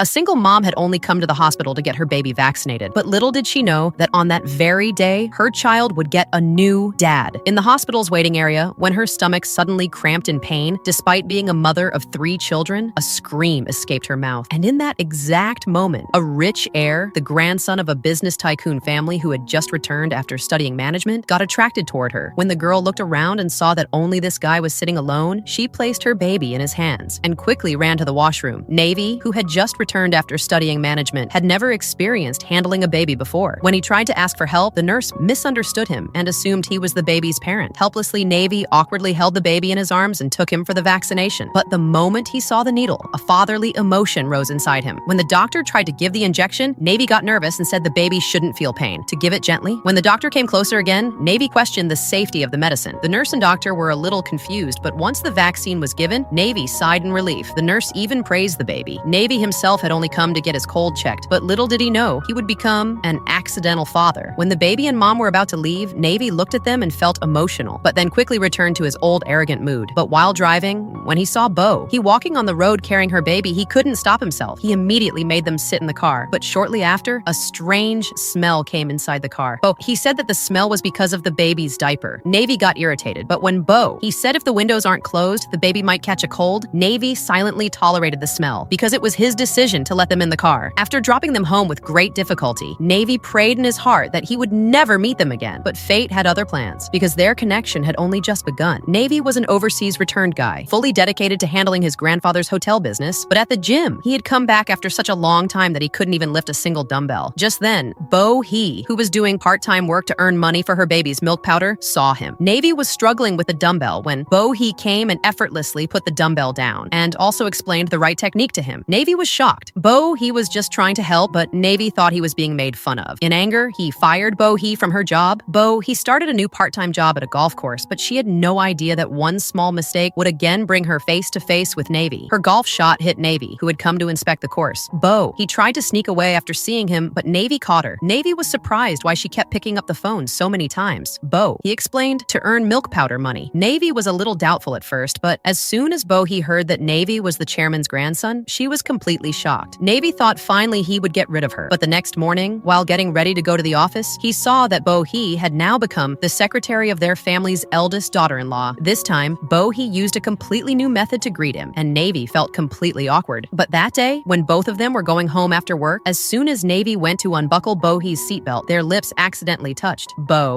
A single mom had only come to the hospital to get her baby vaccinated, but little did she know that on that very day, her child would get a new dad. In the hospital's waiting area, when her stomach suddenly cramped in pain, despite being a mother of 3 children, a scream escaped her mouth. And in that exact moment, a rich heir, the grandson of a business tycoon family who had just returned after studying management, got attracted toward her. When the girl looked around and saw that only this guy was sitting alone, she placed her baby in his hands and quickly ran to the washroom. Navy, who had just returned after studying management, had never experienced handling a baby before. When he tried to ask for help, the nurse misunderstood him and assumed he was the baby's parent. Helplessly, Navy awkwardly held the baby in his arms and took him for the vaccination. But the moment he saw the needle, a fatherly emotion rose inside him. When the doctor tried to give the injection, Navy got nervous and said the baby shouldn't feel pain, to give it gently. When the doctor came closer again, Navy questioned the safety of the medicine. The nurse and doctor were a little confused, but once the vaccine was given, Navy sighed in relief. The nurse even praised the baby. Navy himself had only come to get his cold checked, but little did he know he would become an accidental father. When the baby and mom were about to leave, Navy looked at them and felt emotional, but then quickly returned to his old arrogant mood. But while driving, when he saw he walking on the road carrying her baby, he couldn't stop himself. He immediately made them sit in the car, but shortly after, a strange smell came inside the car. He said that the smell was because of the baby's diaper. Navy got irritated, but when he said if the windows aren't closed, the baby might catch a cold, Navy silently tolerated the smell because it was his decision to let them in the car. After dropping them home with great difficulty, Navy prayed in his heart that he would never meet them again, but fate had other plans because their connection had only just begun. Navy was an overseas returned guy, fully dedicated to handling his grandfather's hotel business, but at the gym, he had come back after such a long time that he couldn't even lift a single dumbbell. Just then, who was doing part-time work to earn money for her baby's milk powder, saw him. Navy was struggling with the dumbbell when he came and effortlessly put the dumbbell down and also explained the right technique to him. Navy was shocked. He was just trying to help, but Navy thought he was being made fun of. In anger, he fired he from her job. He started a new part-time job at a golf course, but she had no idea that one small mistake would again bring her face-to-face with Navy. Her golf shot hit Navy, who had come to inspect the course. He tried to sneak away after seeing him, but Navy caught her. Navy was surprised why she kept picking up the phone so many times. He explained, to earn milk powder money. Navy was a little doubtful at first, but as soon as he heard that Navy was the chairman's grandson, she was completely shocked. Navy thought finally he would get rid of her, but the next morning, while getting ready to go to the office, he saw that he had now become the secretary of their family's eldest daughter-in-law. This time, he used a completely new method to greet him, and Navy felt completely awkward. But that day, when both of them were going home after work, as soon as Navy went to unbuckle Bohi's seatbelt, their lips accidentally touched.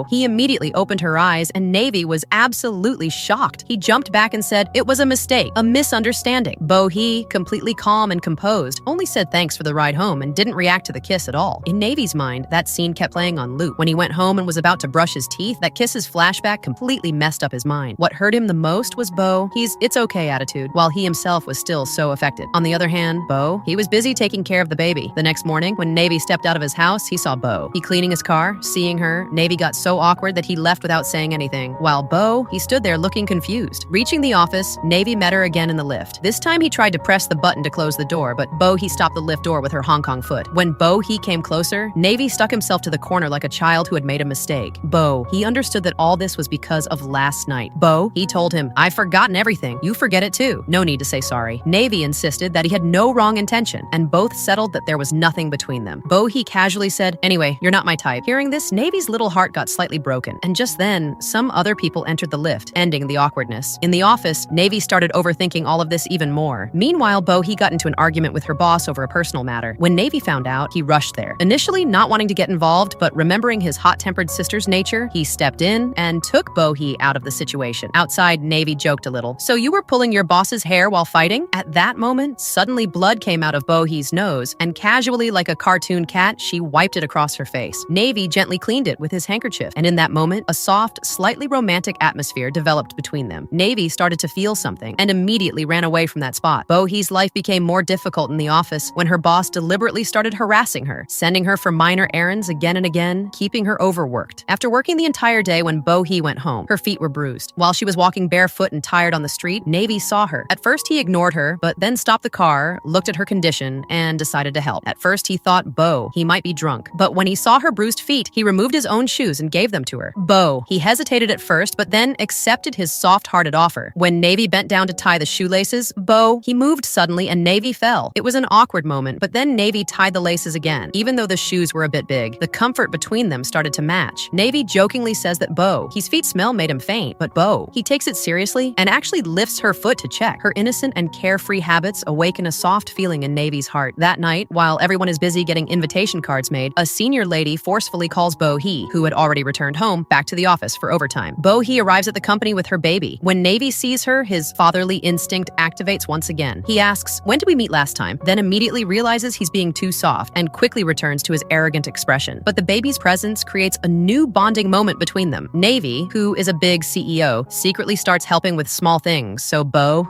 He immediately opened her eyes, and Navy was absolutely shocked. He jumped back and said, "It was a mistake, a misunderstanding." Bohi, completely calm and composed, only said thanks for the ride home and didn't react to the kiss at all. In Navy's mind, that scene kept playing on loop. When he went home and was about to brush his teeth, that kiss's flashback completely messed up his mind. What hurt him the most was he's "it's okay" attitude, while he himself was still so affected. On the other hand, he was busy taking care of the baby. The next morning, when Navy stepped out of his house, he saw He cleaning his car. Seeing her, Navy got so awkward that he left without saying anything, while he stood there looking confused. Reaching the office, Navy met her again in the lift. This time he tried to press the button to close the door, but he stopped the lift door with her Hong Kong foot. When he came closer, Navy stuck himself to the corner like a child who had made a mistake. He understood that all this was because of last night. He told him, "I've forgotten everything. You forget it too. No need to say sorry." Navy insisted that he had no wrong intention, and both settled that there was nothing between them. He casually said, "Anyway, you're not my type." Hearing this, Navy's little heart got slightly broken, and just then, some other people entered the lift, ending the awkwardness. In the office, Navy started overthinking all of this even more. Meanwhile, he got into an argument with her boss over a personal matter. When Navy found out, he rushed there. Initially not wanting to get involved, but remembering his hot-tempered sister's nature, he stepped in and took Bohi out of the situation. Outside, Navy joked a little, "So you were pulling your boss's hair while fighting?" At that moment, suddenly blood came out of Bohi's nose, and casually like a cartoon cat, she wiped it across her face. Navy gently cleaned it with his handkerchief, and in that moment, a soft, slightly romantic atmosphere developed between them. Navy started to feel something and immediately ran away from that spot. Bohi's life became more difficult in the office when her boss deliberately started harassing her, sending her for minor errands again and again, keeping her overworked. After working the entire day, when Bohi went home, her feet were bruised. While she was walking barefoot and tired on the street, Navy saw her. At first, he ignored her, but then stopped the car, looked at her condition, and decided to help. At first, he thought he might be drunk, but when he saw her bruised feet, he removed his own shoes and gave them to her. He hesitated at first, but then accepted his soft-hearted offer. When Navy bent down to tie the shoelaces, he moved suddenly and Navy fell. It was was an awkward moment, but then Navy tied the laces again. Even though the shoes were a bit big, the comfort between them started to match. Navy jokingly says that his feet smell made him faint, but he takes it seriously and actually lifts her foot to check. Her innocent and carefree habits awaken a soft feeling in Navy's heart. That night, while everyone is busy getting invitation cards made, a senior lady forcefully calls Hee, who had already returned home, back to the office for overtime. Hee arrives at the company with her baby. When Navy sees her, his fatherly instinct activates once again. He asks, "When did we meet last time?" Then immediately realizes he's being too soft and quickly returns to his arrogant expression. But the baby's presence creates a new bonding moment between them. Navy, who is a big CEO, secretly starts helping with small things, so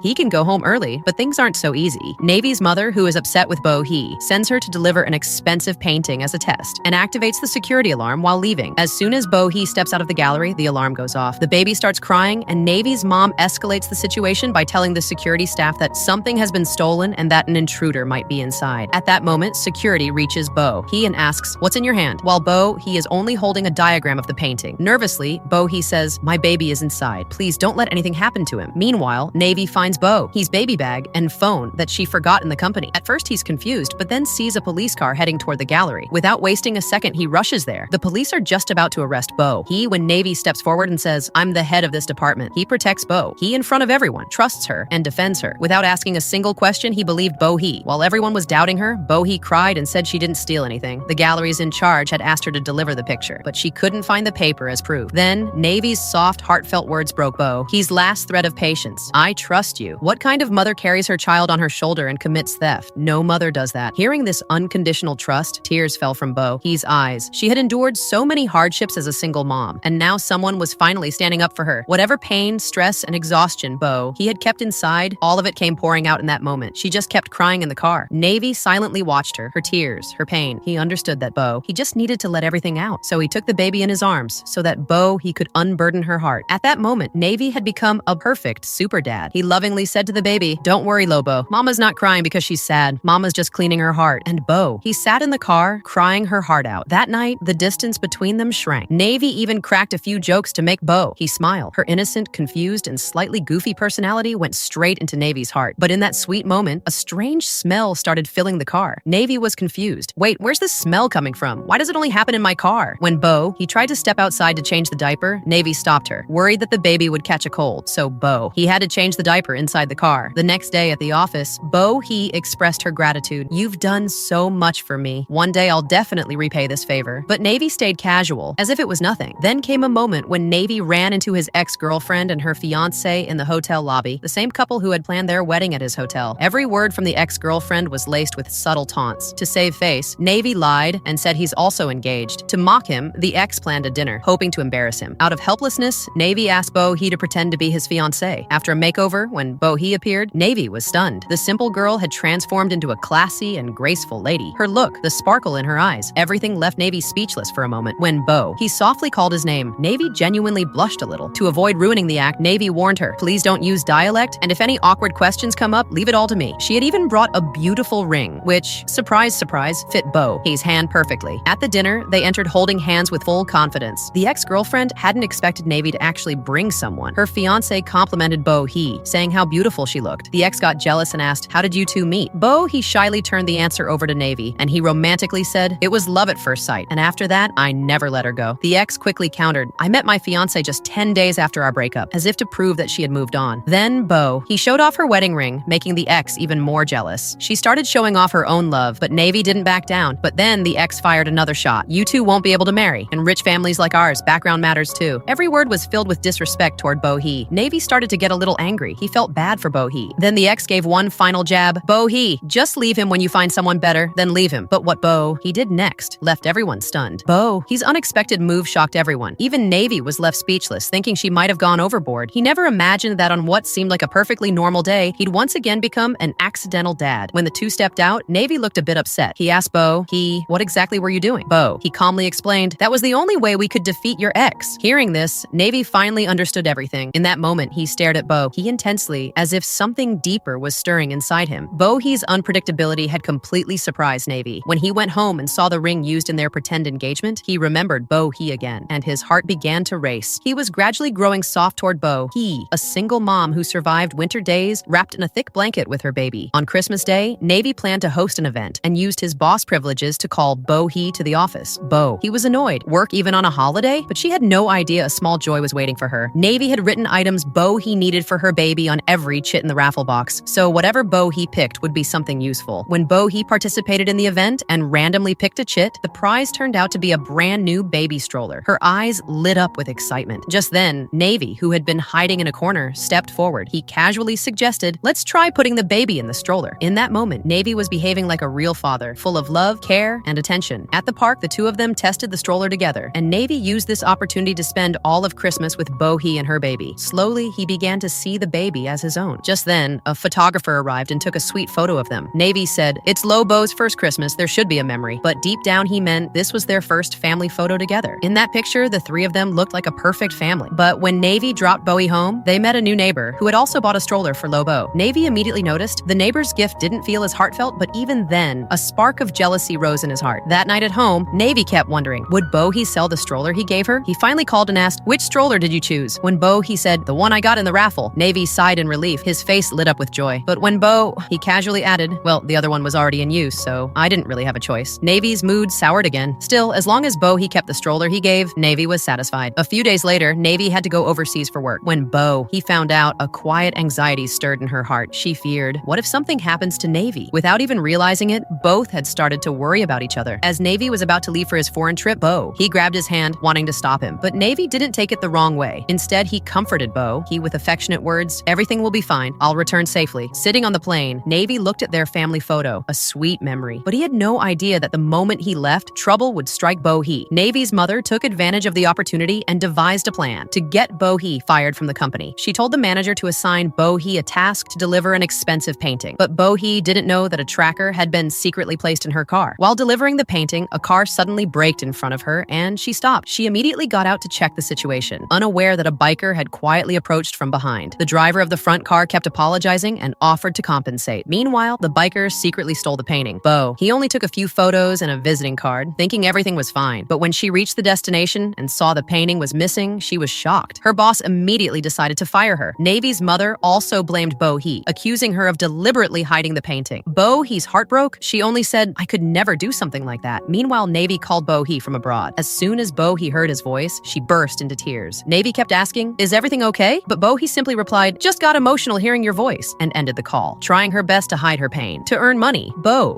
he can go home early, but things aren't so easy. Navy's mother, who is upset with Hee, sends her to deliver an expensive painting as a test and activates the security alarm while leaving. As soon as Hee steps out of the gallery, the alarm goes off. The baby starts crying, and Navy's mom escalates the situation by telling the security staff that something has been stolen and that an intruder might be inside. At that moment, security reaches Hee and asks, "What's in your hand?" While Hee is only holding a diagram of the painting. Nervously, Hee says, "My baby is inside. Please don't let anything happen to him." Meanwhile, Navy finds He's baby bag and phone that she forgot in the company. At first, he's confused, but then sees a police car heading toward the gallery. Without wasting a second, he rushes there. The police are just about to arrest When Navy steps forward and says, "I'm the head of this department," he protects He, in front of everyone, trusts her and defends her. Without asking a single question, he believed Hee. While everyone was doubting her, Hee cried and said she didn't steal anything. The galleries in charge had asked her to deliver the picture, but she couldn't find the paper as proof. Then, Navy's soft, heartfelt words broke He's last thread of patience. "I trust you." What kind of mother carries her child on her shoulder and commits theft? No mother does that. Hearing this unconditional trust, tears fell from He's eyes. She had endured so many hardships as a single mom, and now someone was finally standing up for her. Whatever pain, stress, and exhaustion he had kept inside, all of it came pouring out in that moment. She just kept crying in the car. Navy silently watched her tears, her pain. He understood that he just needed to let everything out. So he took the baby in his arms so that he could unburden her heart. At that moment, Navy had become a perfect super dad. He lovingly said to the baby, "Don't worry, Lobo. Mama's not crying because she's sad. Mama's just cleaning her heart." And he sat in the car, crying her heart out. That night, the distance between them shrank. Navy even cracked a few jokes to make He smile. Her innocent, confused, and slightly goofy personality went straight into Navy's heart. But in that sweet moment, a strange smell started filling the car. Navy was confused. "Wait, where's this smell coming from? Why does it only happen in my car?" When he tried to step outside to change the diaper, Navy stopped her, worried that the baby would catch a cold. So he had to change the diaper inside the car. The next day at the office, Hee expressed her gratitude. "You've done so much for me. One day I'll definitely repay this favor." But Navy stayed casual, as if it was nothing. Then came a moment when Navy ran into his ex-girlfriend and her fiancé in the hotel lobby, the same couple who had planned their wedding at his hotel. Every word from the ex-girlfriend was laced with subtle taunts. To save face, Navy lied and said he's also engaged. To mock him, the ex planned a dinner, hoping to embarrass him. Out of helplessness, Navy asked Hee to pretend to be his fiancé. After a makeover, when Hee appeared, Navy was stunned. The simple girl had transformed into a classy and graceful lady. Her look, the sparkle in her eyes, everything left Navy speechless for a moment. When He softly called his name, Navy genuinely blushed a little. To avoid ruining the act, Navy warned her, "Please don't use dialect, and if any awkward questions come up, leave it all to me." She had even brought a beautiful ring, which, surprise, surprise, fit Hee's hand perfectly. At the dinner, they entered holding hands with full confidence. The ex-girlfriend hadn't expected Navy to actually bring someone. Her fiancé complimented Hee, saying how beautiful she looked. The ex got jealous and asked, "How did you two meet?" He shyly turned the answer over to Navy, and he romantically said, "It was love at first sight, and after that, I never let her go." The ex quickly countered, "I met my fiancé just 10 days after our breakup," as if to prove that she had moved on. Then he showed off her wedding ring, making the ex even more jealous. She started showing off her own love, but Navy didn't back down. But then the ex fired another shot. "You two won't be able to marry, and rich families like ours, background matters too." Every word was filled with disrespect toward Hee. Navy started to get a little angry. He felt bad for Hee. Then the ex gave one final jab. Hee, just leave him when you find someone better, then leave him." But what he did next left everyone stunned. He's unexpected move shocked everyone. Even Navy was left speechless, thinking she might have gone overboard. He never imagined that on what seemed like a perfectly normal day, he'd once again become an accidental dad. When the two stepped out, Navy looked a bit upset. He asked "What exactly were you doing?" He calmly explained, "That was the only way we could defeat your ex." Hearing this, Navy finally understood everything. In that moment, he stared at Hee intensely, as if something deeper was stirring inside him. Hee's unpredictability had completely surprised Navy. When he went home and saw the ring used in their pretend engagement, he remembered Hee again, and his heart began to race. He was gradually growing soft toward Hee, a single mom who survived winter days wrapped in a thick blanket with her baby. On Christmas Day, day, Navy planned to host an event and used his boss privileges to call Bo-hee to the office. He was annoyed. Work even on a holiday? But she had no idea a small joy was waiting for her. Navy had written items Bo-hee needed for her baby on every chit in the raffle box, so whatever Bo-hee picked would be something useful. When Bo-hee participated in the event and randomly picked a chit, the prize turned out to be a brand new baby stroller. Her eyes lit up with excitement. Just then, Navy, who had been hiding in a corner, stepped forward. He casually suggested, "Let's try putting the baby in the stroller." In that moment, Navy was behaving like a real father, full of love, care, and attention. At the park, the two of them tested the stroller together, and Navy used this opportunity to spend all of Christmas with Bo-hee and her baby. Slowly, he began to see the baby as his own. Just then, a photographer arrived and took a sweet photo of them. Navy said, "It's Lobo's first Christmas, there should be a memory." But deep down, he meant this was their first family photo together. In that picture, the three of them looked like a perfect family. But when Navy dropped Bowie home, they met a new neighbor who had also bought a stroller for Lobo. Navy immediately noticed the neighbor's gift didn't feel as heartfelt, but even then, a spark of jealousy rose in his heart. That night at home, Navy kept wondering, would Bowie sell the stroller he gave her? He finally called and asked, "Which stroller did you choose?" When Bowie said, "The one I got in the raffle," Navy sighed in relief. His face lit up with joy. But when he casually added, "Well, the other one was already in use, so I didn't really have a choice." Navy's mood soured again. Still, as long as Bowie kept the stroller he gave, Navy was satisfied. A few days later, Navy had to go overseas for work. When he found out, a quiet anxiety stirred in her heart. She feared, what if something happens to Navy? Without even realizing it, both had started to worry about each other. As Navy was about to leave for his foreign trip, he grabbed his hand, wanting to stop him. But Navy didn't take it the wrong way. Instead, he comforted He, with affectionate words, "Everything will be fine. I'll return safely." Sitting on the plane, Navy looked at their family photo, a sweet memory. But he had no idea that the moment he left, trouble would strike Bo-hee. Navy's mother took advantage of the opportunity and devised a plan to get Bo-hee fired from the company. She told the manager to assign Bo-hee a task to deliver an expensive painting. But Bo-hee didn't know that a tracker had been secretly placed in her car. While delivering the painting, a car suddenly braked in front of her and she stopped. She immediately got out to check the situation, unaware that a biker had quietly approached from behind. The driver of the front car kept apologizing and offered to compensate. Meanwhile, the biker secretly stole the painting. He only took a few photos and a visiting card, thinking everything was fine. But when she reached the destination and saw the painting was missing, she was shocked. Her boss immediately decided to fire her. Navy's mother also blamed Bo-hee, accusing her of deliberately hiding the painting. Bo-hee's heart broke. She only said, "I could never do something like that." Meanwhile, Navy called Bo-hee from abroad. As soon as Bo-hee heard his voice, she burst into tears. Navy kept asking, "Is everything okay?" But Bo-hee simply replied, "Just got emotional hearing your voice," and ended the call, trying her best to hide her pain. To earn money,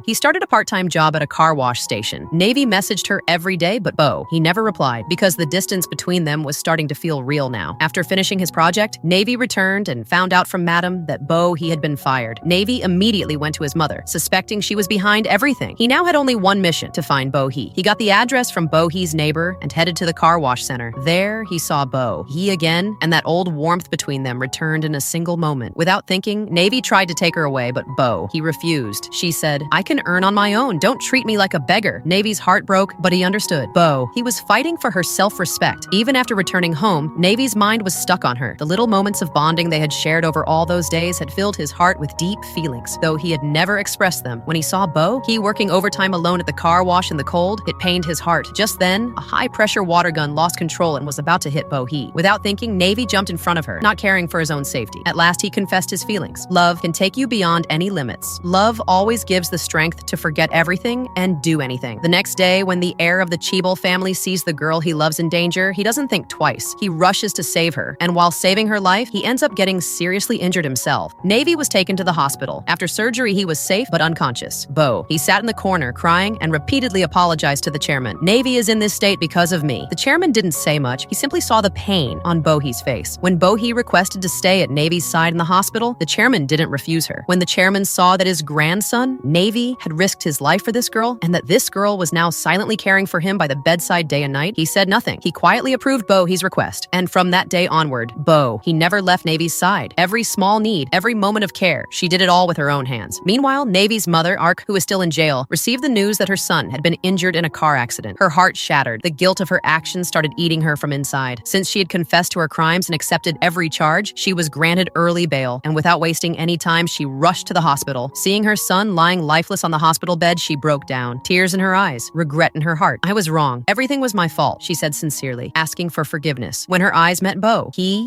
he started a part-time job at a car wash station. Navy messaged her every day, but he never replied because the distance between them was starting to feel real now. After finishing his project, Navy returned and found out from Madam that he had been fired. Navy immediately went to his mother, suspecting she was behind everything. He now had only one mission: to find Bo-hee. He got the address from Bo-hee's neighbor and headed to the car wash center. There, he saw Bo-hee again, and that old warmth between them returned in a single moment. Without thinking, Navy tried to take her away, but he refused. She said, "I can earn on my own. Don't treat me like a beggar." Navy's heart broke, but he understood. He was fighting for her self-respect. Even after returning home, Navy's mind was stuck on her. The little moments of bonding they had shared over all those days had filled his heart with deep feelings, though he had never expressed them. When he saw he working overtime alone at the car wash in the cold, it pained his heart. Just then, a high-pressure water gun lost control and was about to hit Bo-hee. Without thinking, Navy jumped in front of her, not caring for his own safety. At last, he confessed his feelings. Love can take you beyond any limits. Love always gives the strength to forget everything and do anything. The next day, when the heir of the Cheeble family sees the girl he loves in danger, he doesn't think twice. He rushes to save her, and while saving her life, he ends up getting seriously injured himself. Navy was taken to the hospital. After surgery, he was safe but unconscious. He sat in the corner, crying, and repeatedly apologized to the chairman. "Navy is in this state because of me." The chairman didn't say much. He simply saw the pain on Bo-hee's face. When Bo-hee requested to stay at Navy's side in the hospital, the chairman didn't refuse her. When the chairman saw that his grandson, Navy, had risked his life for this girl, and that this girl was now silently caring for him by the bedside day and night, he said nothing. He quietly approved Bo-hee's request. And from that day onward, he never left Navy's side. Every small need, every moment of care, she did it all with her own hands. Meanwhile, Navy's mother, Ark, who was still in jail, received the news that her son had been injured in a car accident. Her heart shattered. The guilt of her actions started eating her from inside. Since she had confessed to her crimes and accepted every charge, she was granted early bail, and without wasting any time, she rushed to the hospital. Seeing her son lying lifeless on the hospital bed, she broke down, tears in her eyes, regret in her heart. "I was wrong. Everything was my fault," she said sincerely, asking for forgiveness. When her eyes met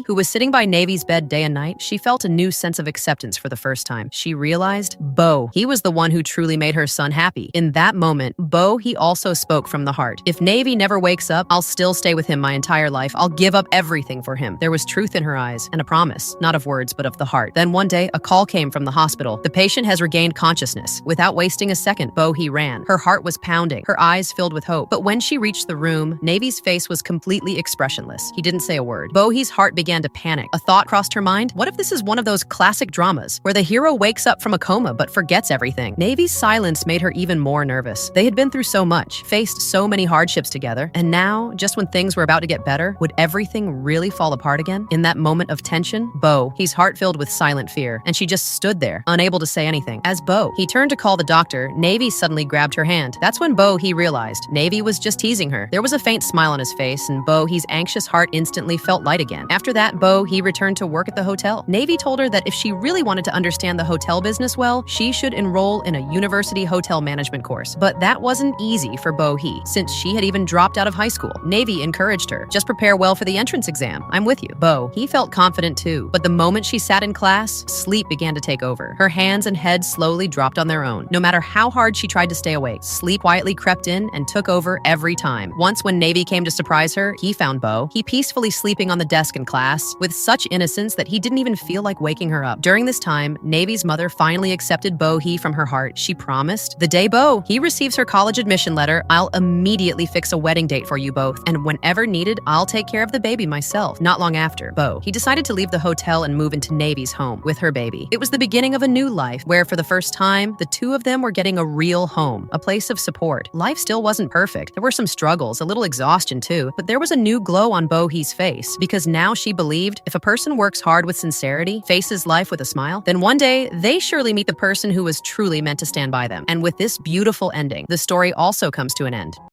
who was sitting by Navy's bed day and night, she felt a new sense of acceptance for the first time. She realized realized Bo, he was the one who truly made her son happy. In that moment, Bo, he also spoke from the heart. If Navy never wakes up, I'll still stay with him my entire life. I'll give up everything for him. There was truth in her eyes and a promise, not of words, but of the heart. Then one day, a call came from the hospital. The patient has regained consciousness. Without wasting a second, Bo, he ran. Her heart was pounding, her eyes filled with hope. But when she reached the room, Navy's face was completely expressionless. He didn't say a word. Bohi's heart began to panic. A thought crossed her mind. What if this is one of those classic dramas where the hero wakes up from a coma but forgets everything? Navy's silence made her even more nervous. They had been through so much, faced so many hardships together, and now, just when things were about to get better, would everything really fall apart again? In that moment of tension, Bo, his heart filled with silent fear, and she just stood there, unable to say anything. As Bo, he turned to call the doctor, Navy suddenly grabbed her hand. That's when Bo, he realized Navy was just teasing her. There was a faint smile on his face, and Bo, his anxious heart instantly felt light again. After that, Bo, he returned to work at the hotel. Navy told her that if she really wanted to understand the hotel business well, she should enroll in a university hotel management course. But that wasn't easy for Bo He, since she had even dropped out of high school. Navy encouraged her, just prepare well for the entrance exam. I'm with you. Bo, he felt confident too. But the moment she sat in class, sleep began to take over. Her hands and head slowly dropped on their own. No matter how hard she tried to stay awake, sleep quietly crept in and took over every time. Once when Navy came to surprise her, he found Bo, he peacefully sleeping on the desk in class with such innocence that he didn't even feel like waking her up. During this time, Navy's mother finally accepted Bo He from her heart. She promised, the day Bo, he receives her college admission letter, I'll immediately fix a wedding date for you both, and whenever needed, I'll take care of the baby myself. Not long after, Bo, he decided to leave the hotel and move into Navy's home with her baby. It was the beginning of a new life where for the first time, the two of them were getting a real home, a place of support. Life still wasn't perfect. There were some struggles, a little exhaustion too, but there was a new glow on Bo He's face because now she believed if a person works hard with sincerity, faces life with a smile, then one day they surely meet the person who was truly meant to stand by them. And with this beautiful ending, the story also comes to an end.